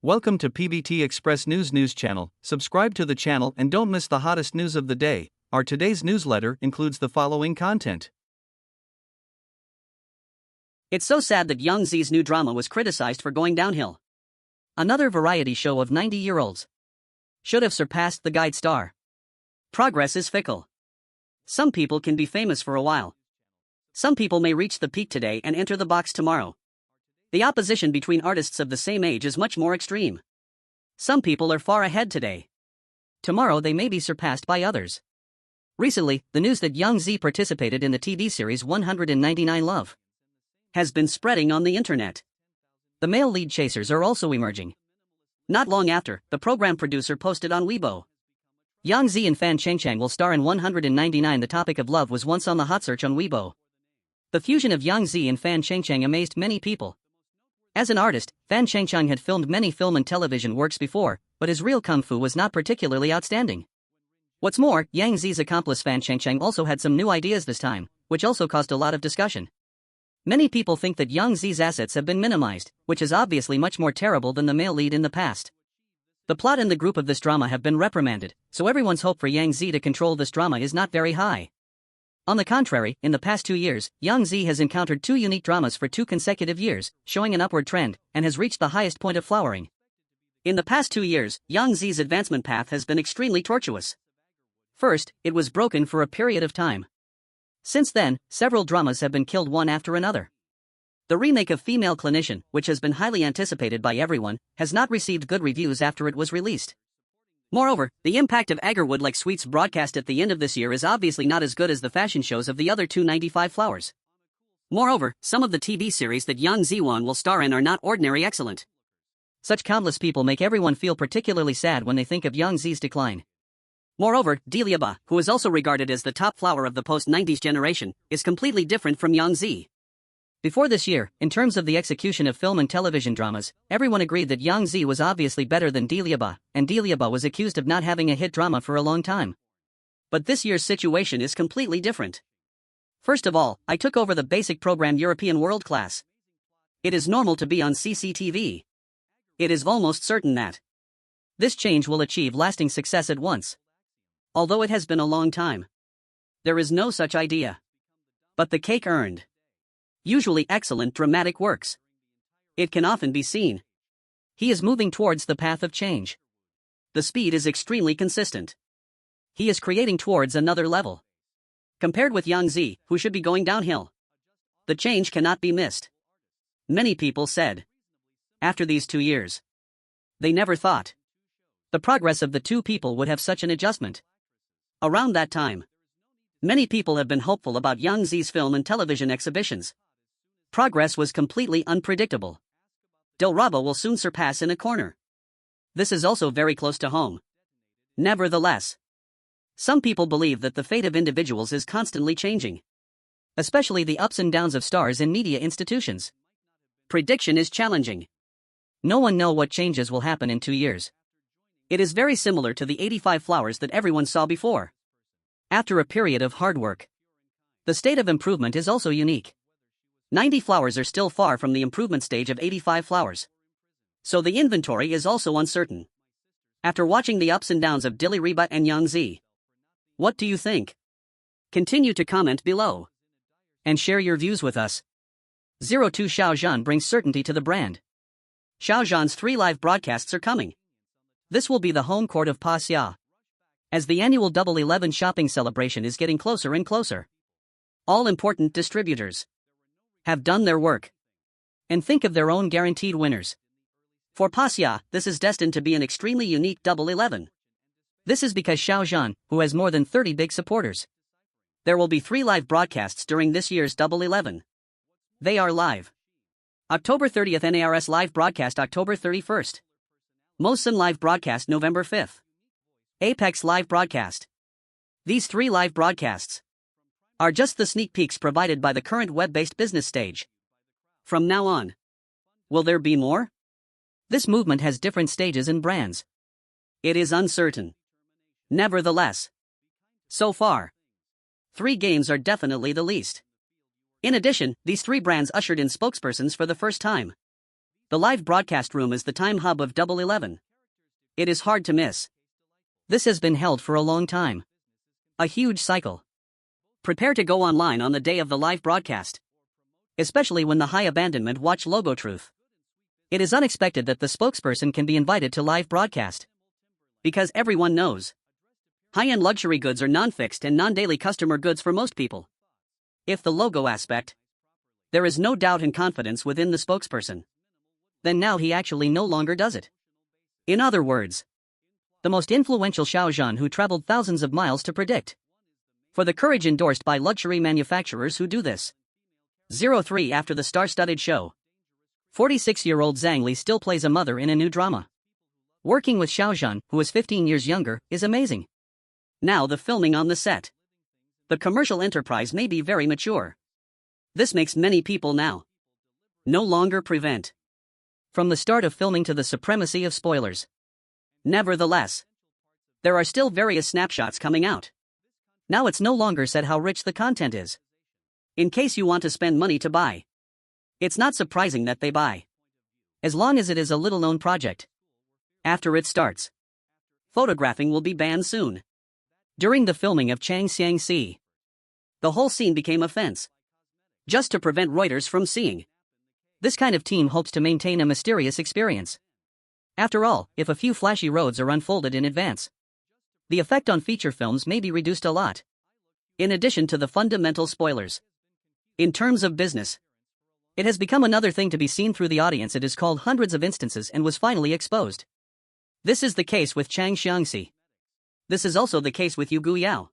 Welcome to PVT Express News channel. Subscribe to the channel and don't miss the hottest news of the day. Our today's newsletter includes the following content. It's so sad that Yangzi's new drama was criticized for going downhill. Another variety show of 90-year-olds should have surpassed the guide star. Progress is fickle. Some people can be famous for a while. Some people may reach the peak today and enter the box tomorrow. The opposition between artists of the same age is much more extreme. Some people are far ahead today. Tomorrow they may be surpassed by others. Recently, the news that Yangzi participated in the TV series 199 Love has been spreading on the internet. The male lead chasers are also emerging. Not long after, the program producer posted on Weibo, Yangzi and Fan Chengchang will star in 199. The topic of love was once on the hot search on Weibo. The fusion of Yangzi and Fan Chengchang amazed many people. As an artist, Fan Chengchang had filmed many film and television works before, but his real kung fu was not particularly outstanding. What's more, Yangzi's accomplice Fan Chengchang also had some new ideas this time, which also caused a lot of discussion. Many people think that Yangzi's assets have been minimized, which is obviously much more terrible than the male lead in the past. The plot and the group of this drama have been reprimanded, so everyone's hope for Yangzi to control this drama is not very high. On the contrary, in the past 2 years, Yangzi has encountered 2 unique dramas for 2 consecutive years, showing an upward trend, and has reached the highest point of flowering. In the past 2 years, Yangzi's advancement path has been extremely tortuous. First, it was broken for a period of time. Since then, several dramas have been killed one after another. The remake of Female Clinician, which has been highly anticipated by everyone, has not received good reviews after it was released. Moreover, the impact of Agarwood-like Sweets broadcast at the end of this year is obviously not as good as the fashion shows of the other 295 Flowers. Moreover, some of the TV series that Yangzi will star in are not ordinary excellent. Such countless people make everyone feel particularly sad when they think of Yangzi's decline. Moreover, Diliaba, who is also regarded as the top flower of the post-90s generation, is completely different from Yangzi. Before this year, in terms of the execution of film and television dramas, everyone agreed that Yangzi was obviously better than Diliaba, and Diliaba was accused of not having a hit drama for a long time. But this year's situation is completely different. First of all, I took over the basic program European World Class. It is normal to be on CCTV. It is almost certain that this change will achieve lasting success at once. Although it has been a long time, there is no such idea. But the cake earned usually excellent dramatic works. It can often be seen. He is moving towards the path of change. The speed is extremely consistent. He is creating towards another level. Compared with Yangzi, who should be going downhill, the change cannot be missed. Many people said, after these 2 years, they never thought the progress of the two people would have such an adjustment. Around that time, many people have been hopeful about Yangzi's film and television exhibitions. Progress was completely unpredictable. Dilraba will soon surpass in a corner. This is also very close to home. Nevertheless, some people believe that the fate of individuals is constantly changing, especially the ups and downs of stars in media institutions. Prediction is challenging. No one knows what changes will happen in 2 years. It is very similar to the 85 Flowers that everyone saw before. After a period of hard work, the state of improvement is also unique. 90 Flowers are still far from the improvement stage of 85 Flowers. So the inventory is also uncertain. After watching the ups and downs of Dilraba and Yangzi, what do you think? Continue to comment below and share your views with us. 02 Xiao Zhan brings certainty to the brand. Xiao Zhan's 3 live broadcasts are coming. This will be the home court of Xia, as the annual Double 11 shopping celebration is getting closer and closer. All important distributors have done their work and think of their own guaranteed winners. For Xia, this is destined to be an extremely unique Double 11. This is because Xiao Zhan, who has more than 30 big supporters. There will be 3 live broadcasts during this year's Double 11. They are live. October 30th NARS live broadcast October 31st. Mosun live broadcast November 5th. Apex live broadcast. These 3 live broadcasts are just the sneak peeks provided by the current web-based business stage. From now on, will there be more? This movement has different stages and brands. It is uncertain. Nevertheless, so far, 3 games are definitely the least. In addition, these 3 brands ushered in spokespersons for the first time. The live broadcast room is the time hub of Double 11. It is hard to miss. This has been held for a long time. A huge cycle. Prepare to go online on the day of the live broadcast. Especially when the high abandonment watch logo truth. It is unexpected that the spokesperson can be invited to live broadcast. Because everyone knows. High-end luxury goods are non-fixed and non-daily customer goods for most people. If the logo aspect, there is no doubt and confidence within the spokesperson. Then now he actually no longer does it. In other words, the most influential Xiao Zhan who traveled thousands of miles to predict. For the courage endorsed by luxury manufacturers who do this. 03 After the star-studded show, 46-year-old Zhang Li still plays a mother in a new drama. Working with Xiao Zhan, who is 15 years younger, is amazing. Now the filming on the set. The commercial enterprise may be very mature. This makes many people now no longer prevent. From the start of filming to the supremacy of spoilers. Nevertheless, there are still various snapshots coming out. Now it's no longer said how rich the content is. In case you want to spend money to buy. It's not surprising that they buy. As long as it is a little-known project. After it starts, photographing will be banned soon. During the filming of Chang Xiangzi, the whole scene became a fence. Just to prevent Reuters from seeing. This kind of team hopes to maintain a mysterious experience. After all, if a few flashy roads are unfolded in advance, the effect on feature films may be reduced a lot. In addition to the fundamental spoilers. In terms of business, it has become another thing to be seen through the audience. It is called hundreds of instances and was finally exposed. This is the case with Chang Xiangzi. This is also the case with Yu Guyao.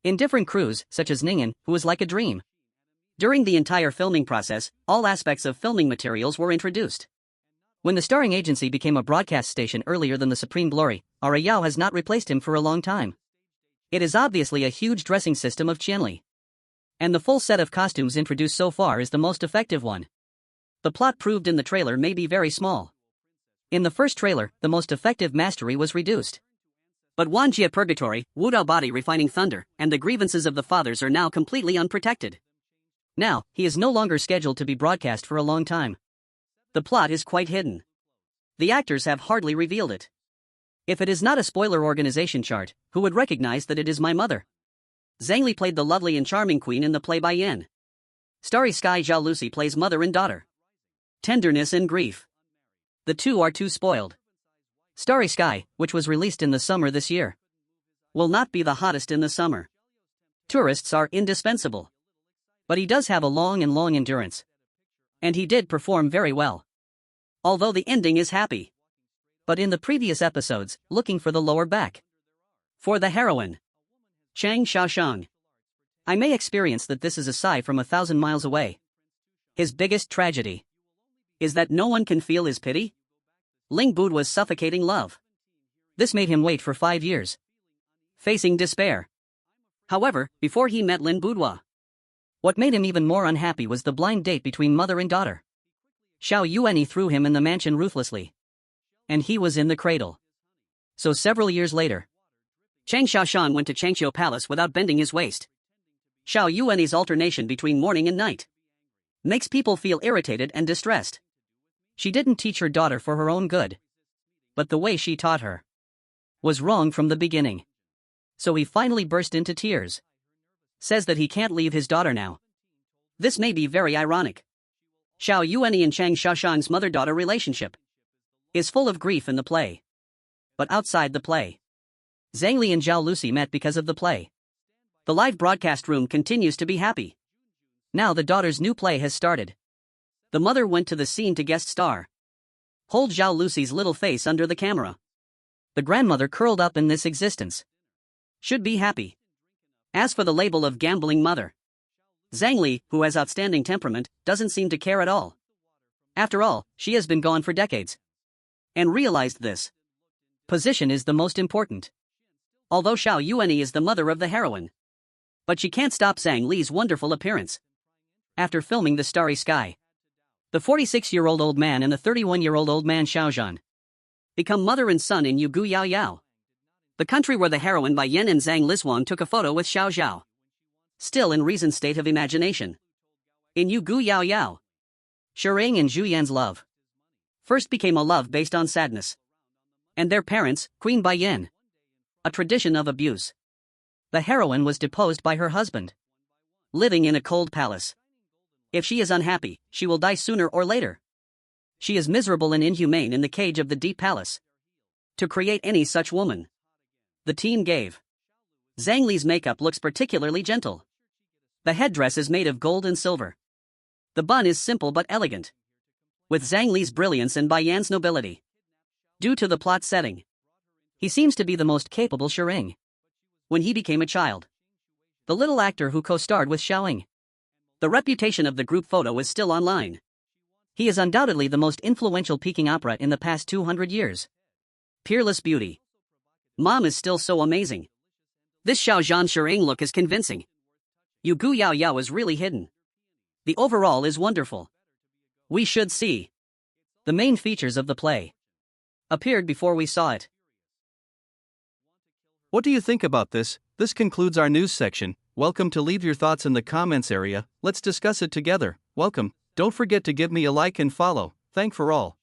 In different crews, such as Ningen, who is like a dream. During the entire filming process, all aspects of filming materials were introduced. When the starring agency became a broadcast station earlier than the Supreme Glory, Ara Yao has not replaced him for a long time. It is obviously a huge dressing system of Qianli. And the full set of costumes introduced so far is the most effective one. The plot proved in the trailer may be very small. In the first trailer, the most effective mastery was reduced. But Wanjia Purgatory, Wudao Body Refining Thunder, and the grievances of the fathers are now completely unprotected. Now, he is no longer scheduled to be broadcast for a long time. The plot is quite hidden. The actors have hardly revealed it. If it is not a spoiler organization chart, who would recognize that it is my mother? Zhang Li played the lovely and charming queen in the play by Yen. Starry Sky Zhao Lucy plays mother and daughter. Tenderness and grief. The two are too spoiled. Starry Sky, which was released in the summer this year, will not be the hottest in the summer. Tourists are indispensable. But he does have a long endurance. And he did perform very well. Although the ending is happy. But in the previous episodes, looking for the lower back. For the heroine, Chang Xiaoshang. I may experience that this is a sigh from 1,000 miles away. His biggest tragedy is that no one can feel his pity. Ling Bud was suffocating love. This made him wait for 5 years. Facing despair. However, before he met Lin Boudoir, what made him even more unhappy was the blind date between mother and daughter. Xiao Yuanyi threw him in the mansion ruthlessly. And he was in the cradle. So several years later, Chang Xiaoshan went to Changqiu Palace without bending his waist. Xiao Yuanyi's alternation between morning and night makes people feel irritated and distressed. She didn't teach her daughter for her own good. But the way she taught her was wrong from the beginning. So he finally burst into tears. Says that he can't leave his daughter now. This may be very ironic. Xiao Yuanyi and Chang Xiaoshang's mother-daughter relationship is full of grief in the play. But outside the play, Zhang Li and Zhao Lucy met because of the play. The live broadcast room continues to be happy. Now the daughter's new play has started. The mother went to the scene to guest star. Hold Zhao Lucy's little face under the camera. The grandmother curled up in this existence. Should be happy. As for the label of gambling mother, Zhang Li, who has outstanding temperament, doesn't seem to care at all. After all, she has been gone for decades. And realized this. Position is the most important. Although Xiao Yuanyi is the mother of the heroine. But she can't stop Zhang Li's wonderful appearance. After filming The Starry Sky, the 46-year-old old man and the 31-year-old old man Xiao Zhan become mother and son in Yu Guyao, the country where the heroine by Yen and Zhang Lizhuang took a photo with Xiao Zhao. Still in Reason's state of imagination. In Yu Guyao, Shirang and Zhu Yan's love first became a love based on sadness. And their parents, Queen Baiyan. A tradition of abuse. The heroine was deposed by her husband. Living in a cold palace. If she is unhappy, she will die sooner or later. She is miserable and inhumane in the cage of the deep palace. To create any such woman, the team gave. Zhang Li's makeup looks particularly gentle. The headdress is made of gold and silver. The bun is simple but elegant. With Zhang Li's brilliance and Baiyan's nobility. Due to the plot setting, he seems to be the most capable Shering. When he became a child, the little actor who co-starred with Xiaoying. The reputation of the group photo is still online. He is undoubtedly the most influential Peking opera in the past 200 years. Peerless beauty. Mom is still so amazing. This Xiao Zhan Shering look is convincing. Yu Gu Yao Yao is really hidden. The overall is wonderful. We should see. The main features of the play appeared before we saw it. What do you think about this? This concludes our news section. Welcome to leave your thoughts in the comments area. Let's discuss it together. Welcome. Don't forget to give me a like and follow. Thank for all.